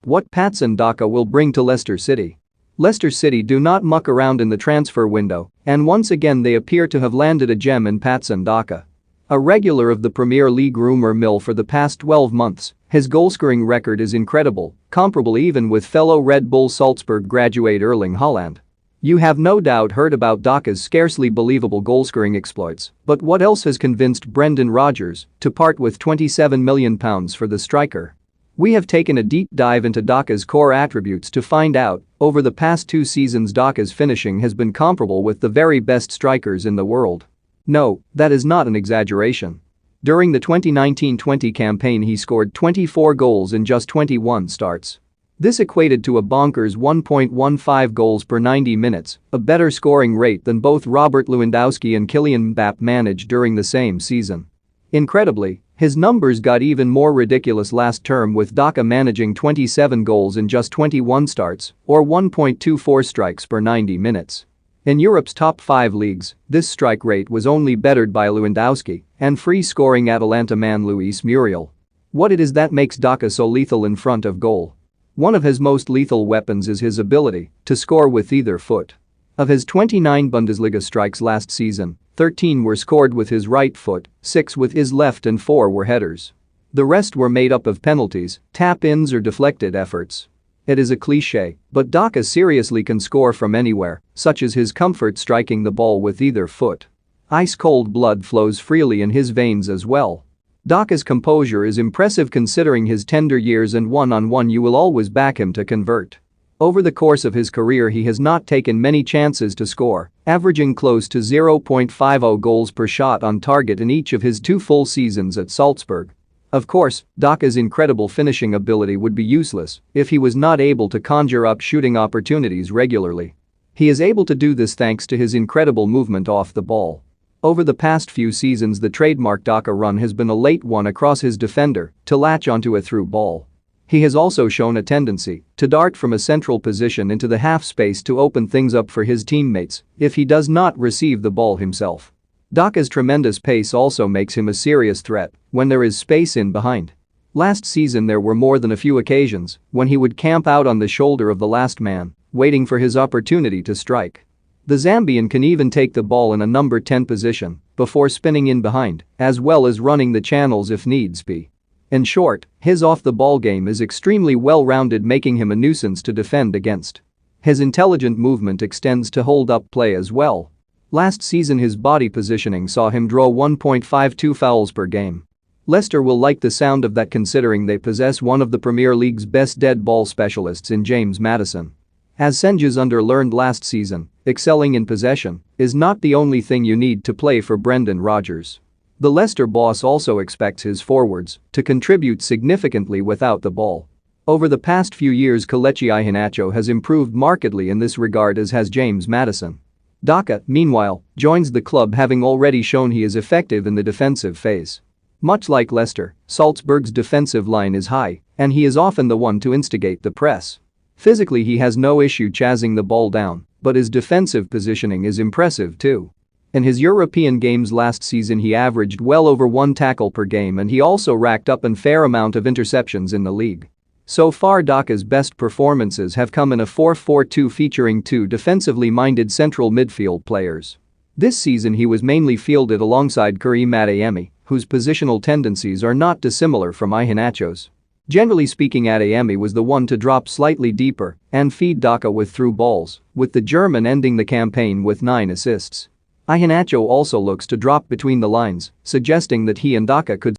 What Patson Daka will bring to Leicester City. Leicester City do not muck around in the transfer window, and once again they appear to have landed a gem in Patson Daka. A regular of the Premier League rumour mill for the past 12 months, his goalscoring record is incredible, comparable even with fellow Red Bull Salzburg graduate Erling Haaland. You have no doubt heard about Daka's scarcely believable goalscoring exploits, but what else has convinced Brendan Rodgers to part with £27 million for the striker? We have taken a deep dive into Daka's core attributes to find out, over the past 2 seasons Daka's finishing has been comparable with the very best strikers in the world. No, that is not an exaggeration. During the 2019-20 campaign he scored 24 goals in just 21 starts. This equated to a bonkers 1.15 goals per 90 minutes, a better scoring rate than both Robert Lewandowski and Kylian Mbappe managed during the same season. Incredibly, his numbers got even more ridiculous last term with Daka managing 27 goals in just 21 starts, or 1.24 strikes per 90 minutes. In Europe's top 5 leagues, this strike rate was only bettered by Lewandowski and free-scoring Atalanta man Luis Muriel. What it is that makes Daka so lethal in front of goal? One of his most lethal weapons is his ability to score with either foot. Of his 29 Bundesliga strikes last season, 13 were scored with his right foot, 6 with his left and 4 were headers. The rest were made up of penalties, tap-ins or deflected efforts. It is a cliché, but Daka seriously can score from anywhere, such as his comfort striking the ball with either foot. Ice-cold blood flows freely in his veins as well. Daka's composure is impressive considering his tender years, and one-on-one you will always back him to convert. Over the course of his career he has not taken many chances to score, averaging close to 0.50 goals per shot on target in each of his 2 full seasons at Salzburg. Of course, Daka's incredible finishing ability would be useless if he was not able to conjure up shooting opportunities regularly. He is able to do this thanks to his incredible movement off the ball. Over the past few seasons the trademark Daka run has been a late one across his defender to latch onto a through ball. He has also shown a tendency to dart from a central position into the half space to open things up for his teammates if he does not receive the ball himself. Daka's tremendous pace also makes him a serious threat when there is space in behind. Last season there were more than a few occasions when he would camp out on the shoulder of the last man, waiting for his opportunity to strike. The Zambian can even take the ball in a number 10 position before spinning in behind, as well as running the channels if needs be. In short, his off-the-ball game is extremely well-rounded, making him a nuisance to defend against. His intelligent movement extends to hold-up play as well. Last season his body positioning saw him draw 1.52 fouls per game. Leicester will like the sound of that considering they possess one of the Premier League's best dead ball specialists in James Maddison. As Senge's learned last season, excelling in possession is not the only thing you need to play for Brendan Rodgers. The Leicester boss also expects his forwards to contribute significantly without the ball. Over the past few years Kelechi Iheanacho has improved markedly in this regard, as has James Maddison. Daka, meanwhile, joins the club having already shown he is effective in the defensive phase. Much like Leicester, Salzburg's defensive line is high, and he is often the one to instigate the press. Physically he has no issue chasing the ball down, but his defensive positioning is impressive too. In his European games last season he averaged well over 1 tackle per game, and he also racked up a fair amount of interceptions in the league. So far Daka's best performances have come in a 4-4-2 featuring 2 defensively minded central midfield players. This season he was mainly fielded alongside Karim Adeyemi, whose positional tendencies are not dissimilar from Iheanacho's. Generally speaking, Adeyemi was the one to drop slightly deeper and feed Daka with through balls, with the German ending the campaign with 9 assists. Iheanacho also looks to drop between the lines, suggesting that he and Daka could